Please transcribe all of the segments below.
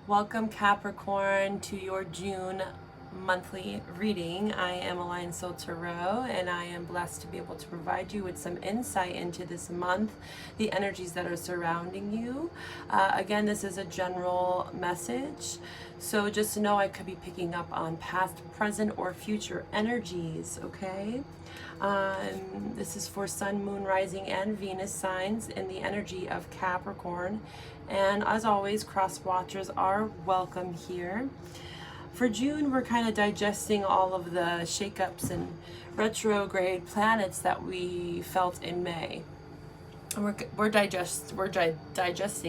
Welcome Capricorn to your June monthly reading. I am Aligned Soul Tarot, and I am blessed to be able to provide you with some insight into this month, the energies that are surrounding you. Again, this is a general message, so just know I could be picking up on past, present, or future energies, okay? This is for Sun, Moon, Rising, and Venus signs in the energy of Capricorn. And as always, cross watchers are welcome here. For June, we're kind of digesting all of the shakeups and retrograde planets that we felt in May. And we're digesting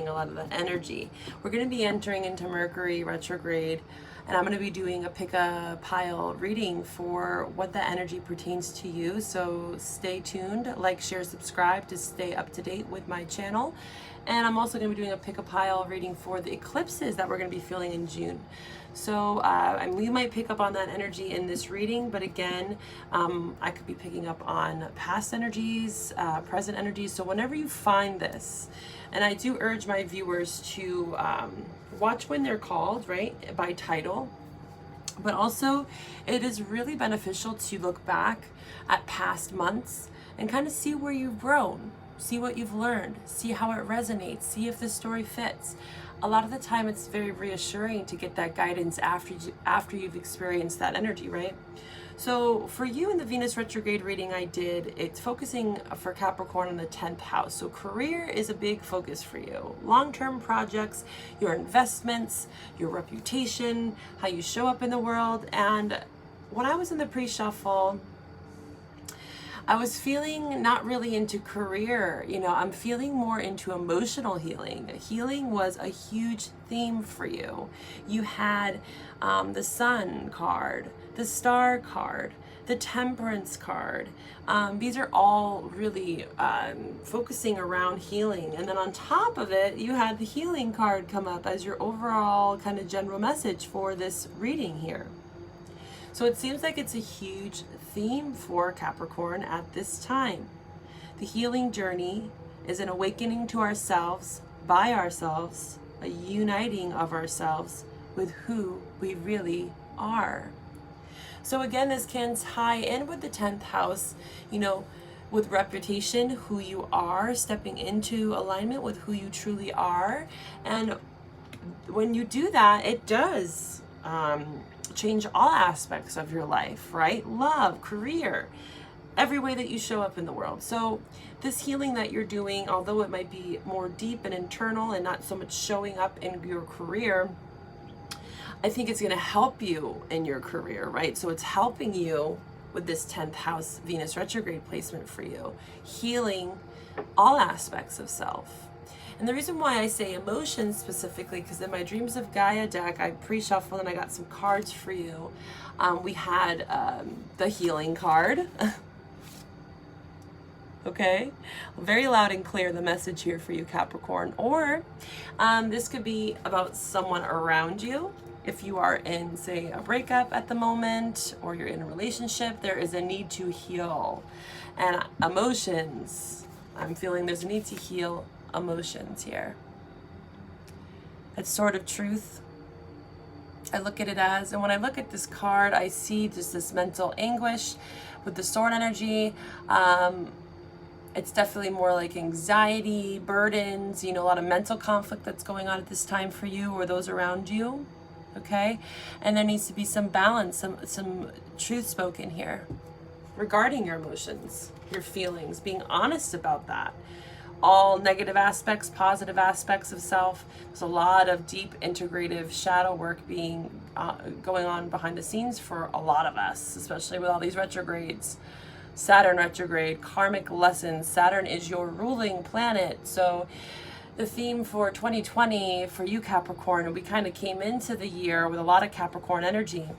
a lot of that energy. We're going to be entering into Mercury retrograde, and I'm going to be doing a pick a pile reading for what that energy pertains to you. So stay tuned, like, share, subscribe to stay up to date with my channel. And I'm also going to be doing a pick a pile reading for the eclipses that we're going to be feeling in June. So we might pick up on that energy in this reading, but again, I could be picking up on past energies, present energies. So whenever you find this, and I do urge my viewers to watch when they're called, right, by title. But also, it is really beneficial to look back at past months and kind of see where you've grown. See what you've learned, see how it resonates, see if the story fits. A lot of the time it's very reassuring to get that guidance after you've experienced that energy, right? So for you in the Venus retrograde reading I did, it's focusing for Capricorn on the 10th house. So career is a big focus for you. Long-term projects, your investments, your reputation, how you show up in the world. And when I was in the pre-shuffle, I was feeling not really into career, I'm feeling more into emotional healing. Healing was a huge theme for you. You had the Sun card, the Star card, the Temperance card. These are all really focusing around healing. And then on top of it, you had the healing card come up as your overall kind of general message for this reading here. So it seems like it's a huge theme for Capricorn at this time. The healing journey is an awakening to ourselves, by ourselves, a uniting of ourselves with who we really are. So again, this can tie in with the 10th house, with reputation, who you are, stepping into alignment with who you truly are. And when you do that, it does change all aspects of your life, right? Love, career, every way that you show up in the world. So this healing that you're doing, although it might be more deep and internal and not so much showing up in your career, I think it's going to help you in your career, right? So it's helping you with this 10th house Venus retrograde placement for you, healing all aspects of self. And the reason why I say emotions specifically, because in my Dreams of Gaia deck, I pre-shuffled and I got some cards for you. We had the healing card. Okay, very loud and clear the message here for you, Capricorn. Or this could be about someone around you. If you are in, say, a breakup at the moment, or you're in a relationship, there is a need to heal. And emotions, I'm feeling there's a need to heal emotions here. It's sort of truth. I look at it as, and when I look at this card, I see just this mental anguish with the sword energy. It's definitely more like anxiety, burdens, a lot of mental conflict that's going on at this time for you or those around you. Okay, and there needs to be some balance, some truth spoken here regarding your emotions, your feelings, being honest about that. All negative aspects, positive aspects of self. There's a lot of deep integrative shadow work being going on behind the scenes for a lot of us, especially with all these retrogrades. Saturn retrograde, karmic lessons. Saturn is your ruling planet. So the theme for 2020 for you, Capricorn, we kind of came into the year with a lot of Capricorn energy.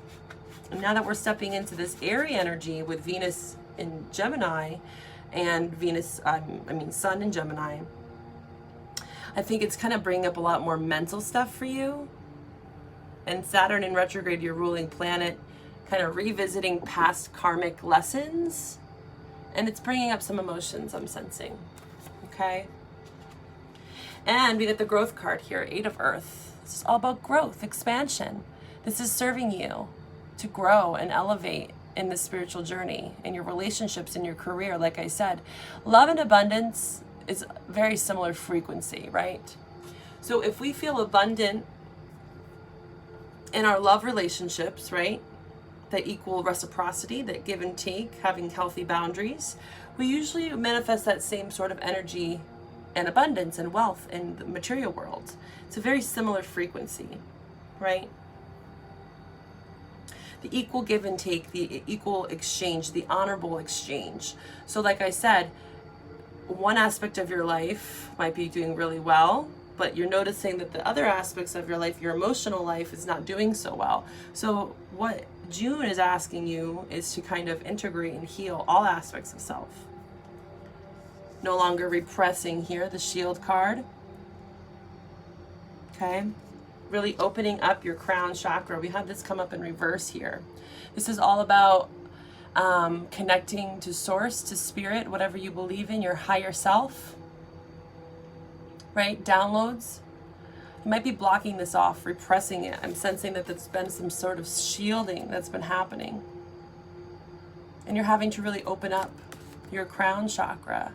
And now that we're stepping into this airy energy with Venus in Gemini, and Venus, Sun in Gemini, I think it's kind of bringing up a lot more mental stuff for you. And Saturn in retrograde, your ruling planet, kind of revisiting past karmic lessons. And it's bringing up some emotions, I'm sensing. Okay? And we get the growth card here, 8 of Earth. This is all about growth, expansion. This is serving you to grow and elevate in this spiritual journey, in your relationships, in your career. Like I said, love and abundance is very similar frequency, right? So if we feel abundant in our love relationships, right, that equal reciprocity, that give and take, having healthy boundaries, we usually manifest that same sort of energy and abundance and wealth in the material world. It's a very similar frequency, right? The equal give and take, the equal exchange, the honorable exchange. So like I said, one aspect of your life might be doing really well, but you're noticing that the other aspects of your life, your emotional life, is not doing so well. So what June is asking you is to kind of integrate and heal all aspects of self. No longer repressing here, the Shield card. Okay. Really opening up your crown chakra. We have this come up in reverse here. This is all about connecting to source, to spirit, whatever you believe in, your higher self, right? Downloads. You might be blocking this off, repressing it. I'm sensing that there's been some sort of shielding that's been happening. And you're having to really open up your crown chakra.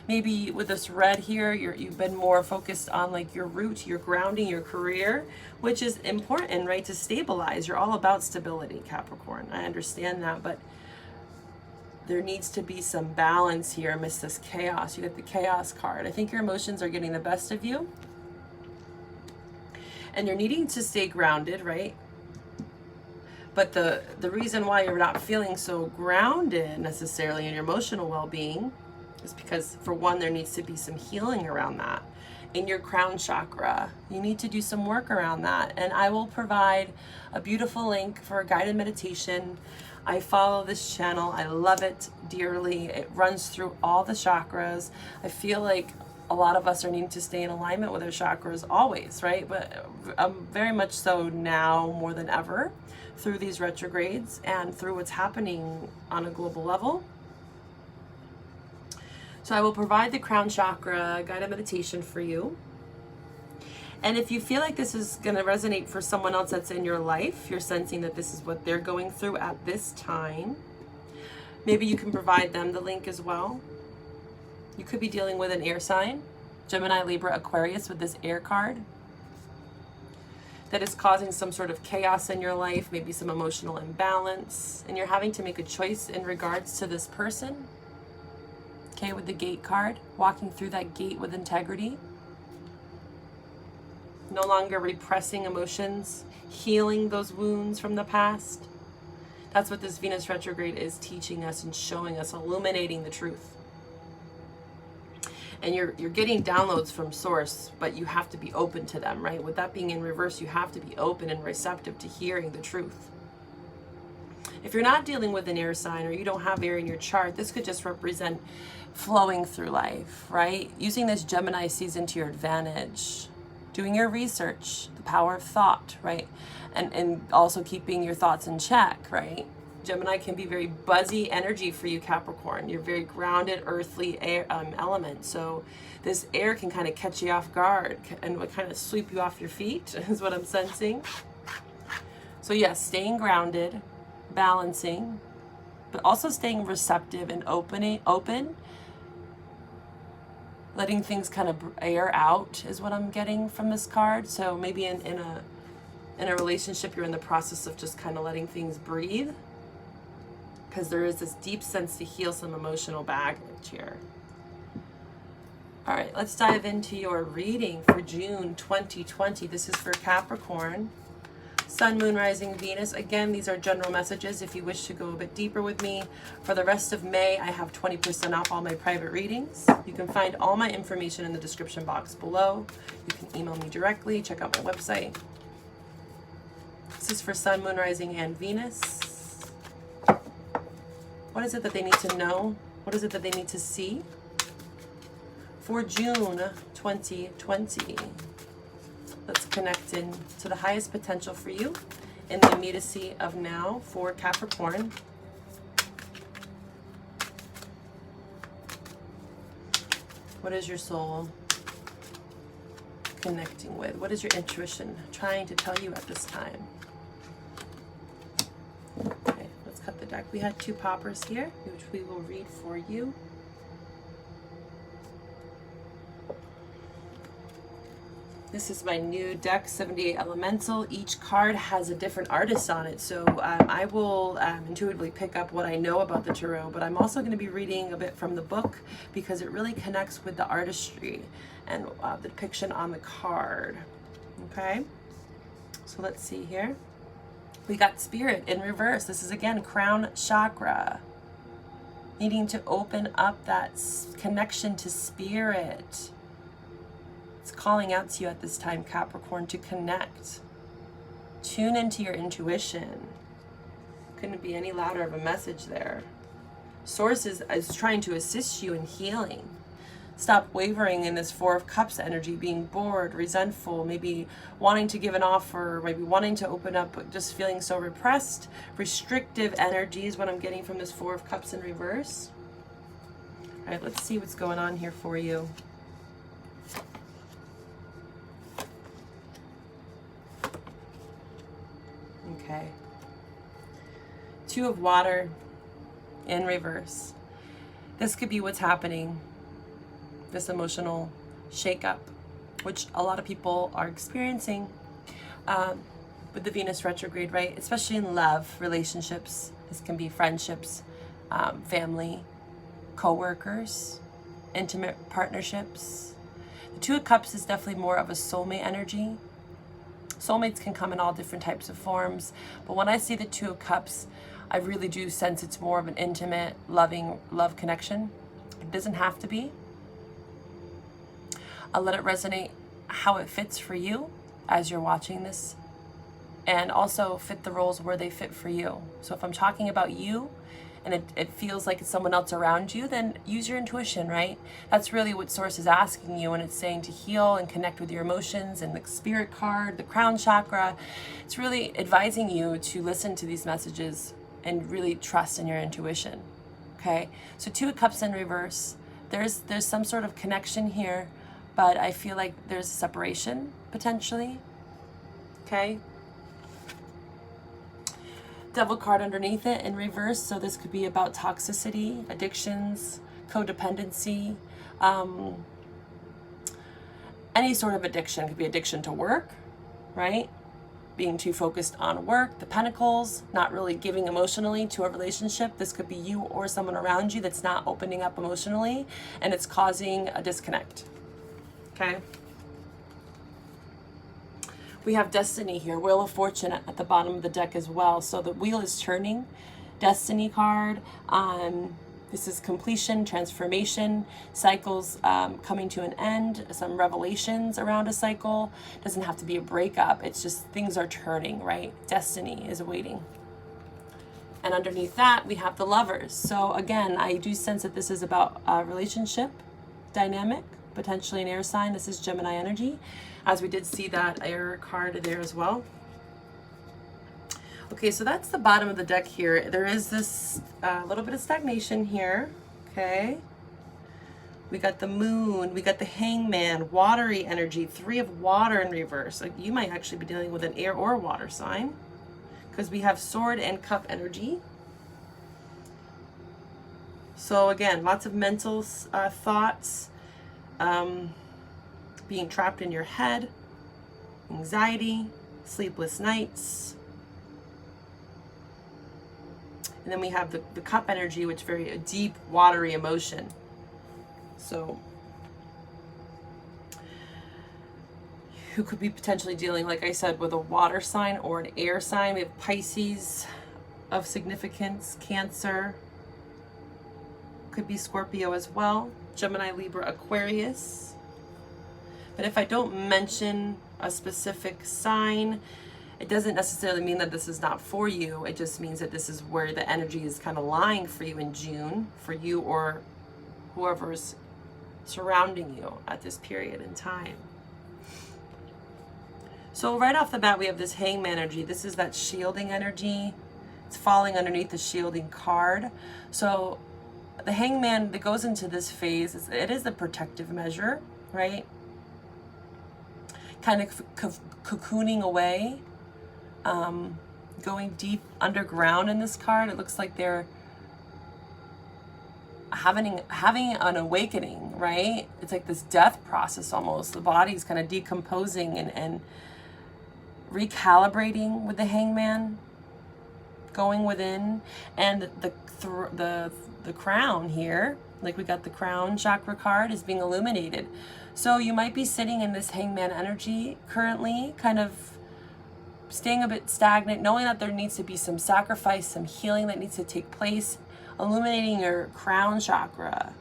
Maybe with this red here, you've been more focused on like your root, your grounding, your career, which is important, right? To stabilize. You're all about stability, Capricorn. I understand that, but there needs to be some balance here amidst this chaos. You get the chaos card. I think your emotions are getting the best of you. And you're needing to stay grounded, right? But the reason why you're not feeling so grounded necessarily in your emotional well-being is because, for one, there needs to be some healing around that. In your crown chakra, you need to do some work around that. And I will provide a beautiful link for a guided meditation. I follow this channel. I love it dearly. It runs through all the chakras. I feel like a lot of us are needing to stay in alignment with our chakras always, right? But very much so now more than ever through these retrogrades and through what's happening on a global level. So I will provide the crown chakra guided meditation for you. And if you feel like this is going to resonate for someone else that's in your life, you're sensing that this is what they're going through at this time, maybe you can provide them the link as well. You could be dealing with an air sign, Gemini, Libra, Aquarius, with this air card that is causing some sort of chaos in your life, maybe some emotional imbalance, and you're having to make a choice in regards to this person. Okay, with the gate card, walking through that gate with integrity. No longer repressing emotions, healing those wounds from the past. That's what this Venus retrograde is teaching us and showing us, illuminating the truth. And you're getting downloads from source, but you have to be open to them, right? With that being in reverse, you have to be open and receptive to hearing the truth. If you're not dealing with an air sign or you don't have air in your chart, this could just represent flowing through life, right? Using this Gemini season to your advantage, doing your research, the power of thought, right? And also keeping your thoughts in check, right? Gemini can be very buzzy energy for you, Capricorn. You're very grounded, earthly air, element. So this air can kind of catch you off guard and would kind of sweep you off your feet is what I'm sensing. So yes, staying grounded, balancing, but also staying receptive and open, letting things kind of air out is what I'm getting from this card. So maybe in a relationship, you're in the process of just kind of letting things breathe, because there is this deep sense to heal some emotional baggage here. All right, let's dive into your reading for June 2020. This is for Capricorn. Sun, Moon, Rising, Venus. Again, these are general messages. If you wish to go a bit deeper with me, for the rest of May, I have 20% off all my private readings. You can find all my information in the description box below. You can email me directly. Check out my website. This is for Sun, Moon, Rising, and Venus. What is it that they need to know? What is it that they need to see? For June 2020. Let's connect in to the highest potential for you in the immediacy of now for Capricorn. What is your soul connecting with? What is your intuition trying to tell you at this time? Okay, let's cut the deck. We had 2 poppers here, which we will read for you. This is my new deck, 78 Elemental. Each card has a different artist on it, so I will intuitively pick up what I know about the tarot, but I'm also going to be reading a bit from the book because it really connects with the artistry and the depiction on the card. Okay, so let's see here. We got Spirit in reverse. This is again crown chakra. Needing to open up that connection to spirit. It's calling out to you at this time, Capricorn, to connect. Tune into your intuition. Couldn't be any louder of a message there. Source is trying to assist you in healing. Stop wavering in this 4 of Cups energy, being bored, resentful, maybe wanting to give an offer, maybe wanting to open up, but just feeling so repressed. Restrictive energy is what I'm getting from this 4 of Cups in reverse. All right, let's see what's going on here for you. Okay. 2 of Water in reverse. This could be what's happening. This emotional shakeup, which a lot of people are experiencing with the Venus retrograde, right? Especially in love, relationships. This can be friendships, family, co-workers, intimate partnerships. The 2 of Cups is definitely more of a soulmate energy. Soulmates can come in all different types of forms, but when I see the 2 of Cups, I really do sense it's more of an intimate, loving, love connection. It doesn't have to be. I'll let it resonate how it fits for you as you're watching this, and also fit the roles where they fit for you. So if I'm talking about you and it feels like it's someone else around you, then use your intuition, right? That's really what Source is asking you when it's saying to heal and connect with your emotions. And the Spirit card, the crown chakra, it's really advising you to listen to these messages and really trust in your intuition. Okay, so 2 of Cups in reverse. There's some sort of connection here, but I feel like there's a separation potentially. Okay. Devil card underneath it in reverse. So this could be about toxicity, addictions, codependency, any sort of addiction. It could be addiction to work, right? Being too focused on work. The Pentacles, not really giving emotionally to a relationship. This could be you or someone around you that's not opening up emotionally, and it's causing a disconnect. Okay. We have Destiny here, Wheel of Fortune at the bottom of the deck as well. So the wheel is turning. Destiny card. This is completion, transformation, cycles coming to an end, some revelations around a cycle. Doesn't have to be a breakup. It's just things are turning, right? Destiny is awaiting. And underneath that, we have the Lovers. So again, I do sense that this is about a relationship dynamic, potentially an air sign. This is Gemini energy, as we did see that air card there as well. Okay, so that's the bottom of the deck here. There is this little bit of stagnation here. Okay, we got the Moon, we got the Hangman, watery energy, 3 of Water in reverse. Like, you might actually be dealing with an air or water sign, because we have Sword and Cup energy. So again, lots of mental thoughts, being trapped in your head, anxiety, sleepless nights. And then we have the Cup energy, which is very deep, watery emotion. So who could be potentially dealing, like I said, with a water sign or an air sign. We have Pisces of significance, Cancer, could be Scorpio as well, Gemini, Libra, Aquarius. But if I don't mention a specific sign, it doesn't necessarily mean that this is not for you. It just means that this is where the energy is kind of lying for you in June, for you or whoever's surrounding you at this period in time. So right off the bat, we have this Hangman energy. This is that shielding energy. It's falling underneath the shielding card. So the Hangman that goes into this phase, it is a protective measure, right? kind of cocooning away, going deep underground in this card. It looks like they're having an awakening, right? It's like this death process almost. The body's kind of decomposing and recalibrating with the Hangman, going within. And the crown here, like we got the crown chakra card, is being illuminated. So you might be sitting in this Hangman energy currently, kind of staying a bit stagnant, knowing that there needs to be some sacrifice, some healing that needs to take place, illuminating your crown chakra,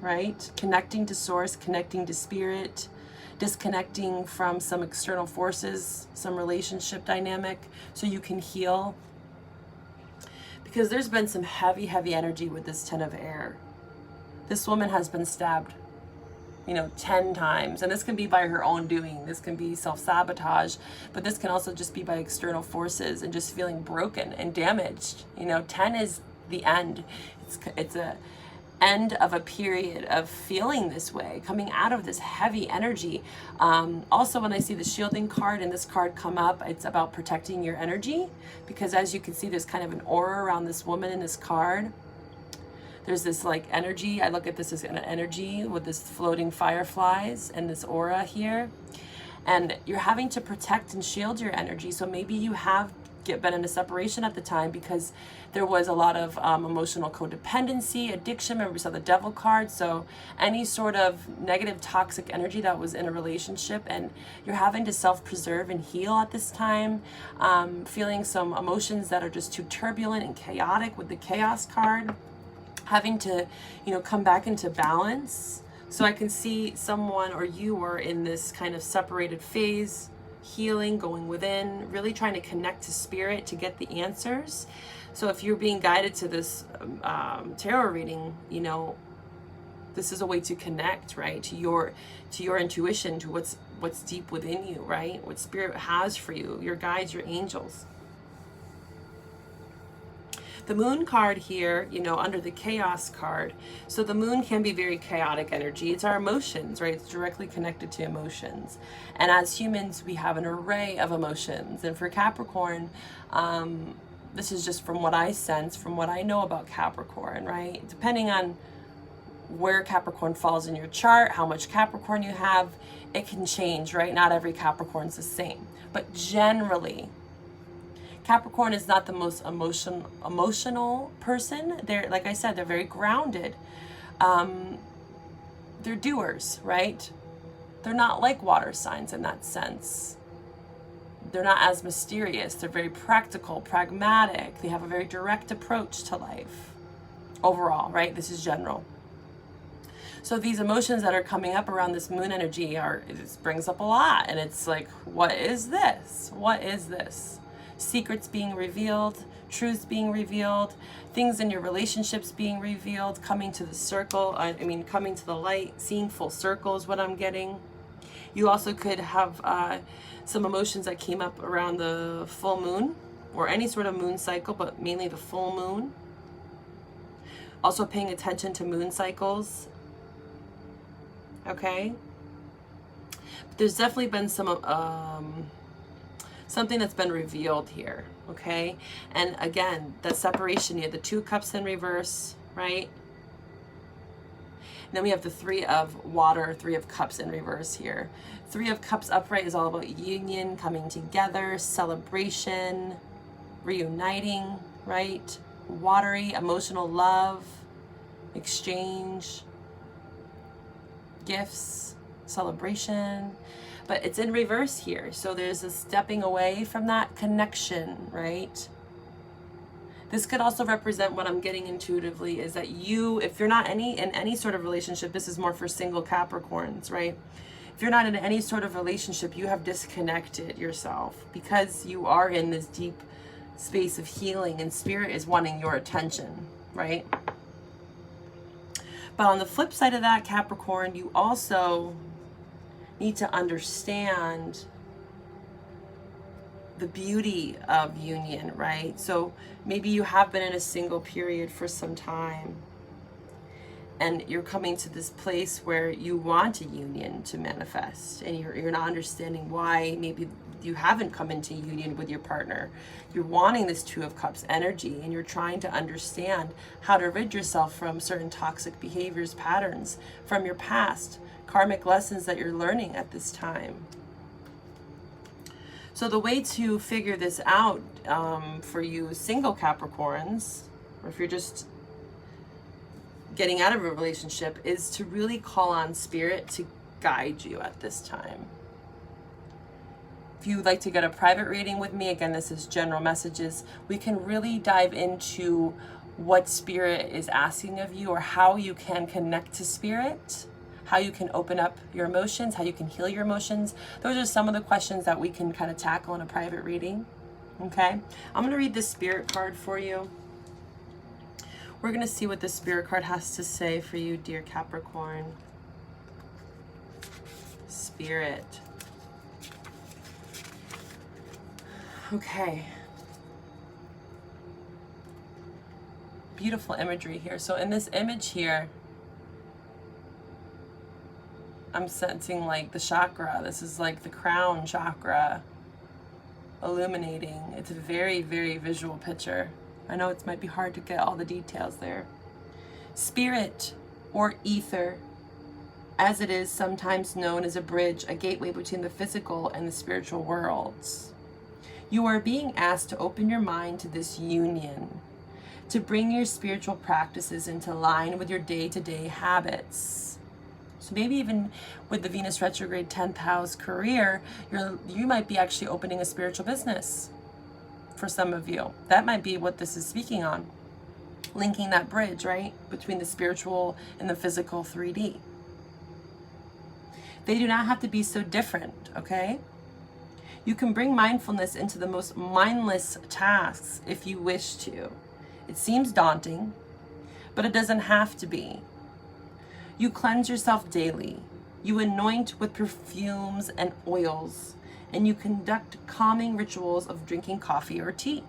right? Connecting to source, connecting to spirit, disconnecting from some external forces, some relationship dynamic, so you can heal. Because there's been some heavy energy with this 10 of air. This woman has been stabbed, 10 times. And this can be by her own doing. This can be self-sabotage, but this can also just be by external forces and just feeling broken and damaged. 10 is the end. It's a end of a period of feeling this way, coming out of this heavy energy. Also, when I see the shielding card and this card come up, it's about protecting your energy, because as you can see, there's kind of an aura around this woman in this card. There's this like energy. I look at this as an energy with this floating fireflies and this aura here. And you're having to protect and shield your energy. So maybe you have been in a separation at the time because there was a lot of emotional codependency, addiction. Remember, we saw the devil card. So any sort of negative, toxic energy that was in a relationship, and you're having to self-preserve and heal at this time. Feeling some emotions that are just too turbulent and chaotic with the chaos card. Having to, come back into balance. So I can see someone or you are in this kind of separated phase, healing, going within, really trying to connect to spirit to get the answers. So if you're being guided to this tarot reading, this is a way to connect, right, to your intuition, to what's deep within you, right, what spirit has for you, your guides, your angels. The moon card here, under the chaos card. So the moon can be very chaotic energy. It's our emotions, right? It's directly connected to emotions. And as humans, we have an array of emotions. And for Capricorn, this is just from what I sense, from what I know about Capricorn, right? Depending on where Capricorn falls in your chart, how much Capricorn you have, it can change, right? Not every Capricorn's the same. But generally, Capricorn is not the most emotional person. They're, like I said, they're very grounded. They're doers, right? They're not like water signs in that sense. They're not as mysterious. They're very practical, pragmatic. They have a very direct approach to life overall, right? This is general. So these emotions that are coming up around this moon energy it brings up a lot. And it's like, what is this? What is this? Secrets being revealed, truths being revealed, things in your relationships being revealed, coming to the circle, coming to the light, seeing full circle is what I'm getting. You also could have some emotions that came up around the full moon or any sort of moon cycle, but mainly the full moon. Also paying attention to moon cycles. Okay? But there's definitely been some something that's been revealed here, okay? And again, the separation, you have the 2 cups in reverse, right? And then we have the 3 of water, 3 of cups in reverse here. 3 of cups upright is all about union, coming together, celebration, reuniting, right? Watery, emotional love, exchange, gifts, celebration. But it's in reverse here. So there's a stepping away from that connection, right? This could also represent what I'm getting intuitively is that you, if you're not in any sort of relationship, this is more for single Capricorns, right? If you're not in any sort of relationship, you have disconnected yourself because you are in this deep space of healing and spirit is wanting your attention, right? But on the flip side of that, Capricorn, you also need to understand the beauty of union, right? So maybe you have been in a single period for some time and you're coming to this place where you want a union to manifest, and you're not understanding why maybe you haven't come into union with your partner. You're wanting this Two of Cups energy, and you're trying to understand how to rid yourself from certain toxic behaviors, patterns from your past, karmic lessons that you're learning at this time. So the way to figure this out for you single Capricorns, or if you're just getting out of a relationship, is to really call on spirit to guide you at this time. If you would like to get a private reading with me, again, this is general messages. We can really dive into what spirit is asking of you, or how you can connect to spirit, how you can open up your emotions, how you can heal your emotions. Those are some of the questions that we can kind of tackle in a private reading. Okay, I'm going to read this spirit card for you. We're going to see what the spirit card has to say for you, dear Capricorn. Spirit. Okay. Beautiful imagery here. So in this image here, I'm sensing like the chakra. This is like the crown chakra illuminating. It's a very, very visual picture. I know it might be hard to get all the details there. Spirit, or ether, as it is sometimes known as a bridge, a gateway between the physical and the spiritual worlds. You are being asked to open your mind to this union, to bring your spiritual practices into line with your day-to-day habits. So maybe even with the Venus retrograde 10th house career, you might be actually opening a spiritual business. For some of you, that might be what this is speaking on. Linking that bridge, right, between the spiritual and the physical 3D. They do not have to be so different, okay? You can bring mindfulness into the most mindless tasks if you wish to. It seems daunting, but it doesn't have to be. You cleanse yourself daily. You anoint with perfumes and oils, and you conduct calming rituals of drinking coffee or tea.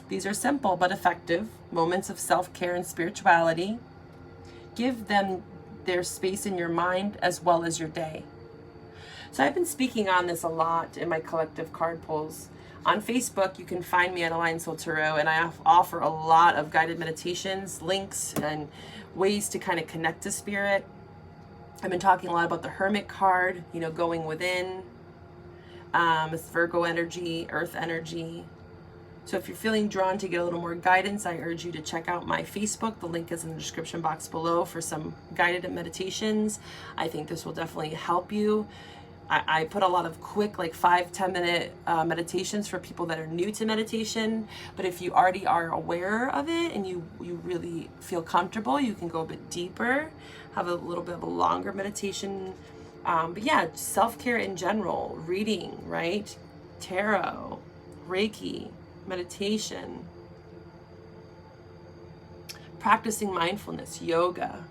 These are simple but effective moments of self-care and spirituality. Give them their space in your mind as well as your day. So I've been speaking on this a lot in my collective card pulls. On Facebook, you can find me at Aligned Soul Tarot, and I offer a lot of guided meditations, links, and ways to kind of connect to spirit. I've been talking a lot about the Hermit card, going within. It's Virgo energy, earth energy. So if you're feeling drawn to get a little more guidance, I urge you to check out my Facebook. The link is in the description box below for some guided meditations. I think this will definitely help you. I put a lot of quick, like 5-10 minute meditations for people that are new to meditation. But if you already are aware of it and you really feel comfortable, you can go a bit deeper, have a little bit of a longer meditation. But yeah, self-care in general, reading, right? Tarot, Reiki, meditation, practicing mindfulness, yoga,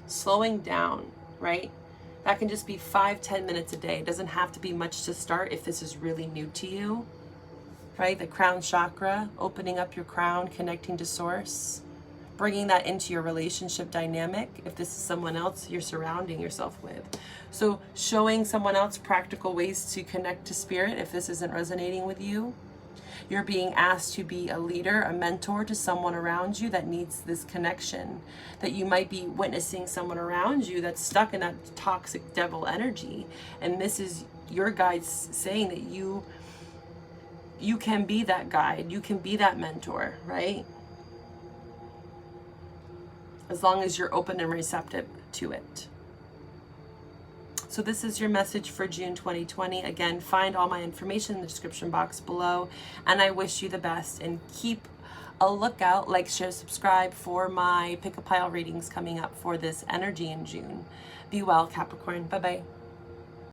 slowing down, right? That can just be 5-10 minutes a day. It doesn't have to be much to start if this is really new to you, right? The crown chakra, opening up your crown, connecting to source, bringing that into your relationship dynamic if this is someone else you're surrounding yourself with. So showing someone else practical ways to connect to spirit if this isn't resonating with you. You're being asked to be a leader, a mentor to someone around you that needs this connection, that you might be witnessing someone around you that's stuck in that toxic devil energy. And this is your guide saying that you can be that guide, you can be that mentor, right? As long as you're open and receptive to it. So this is your message for June 2020. Again, find all my information in the description box below. And I wish you the best, and keep a lookout, like, share, subscribe for my pick a pile readings coming up for this energy in June. Be well, Capricorn. Bye-bye.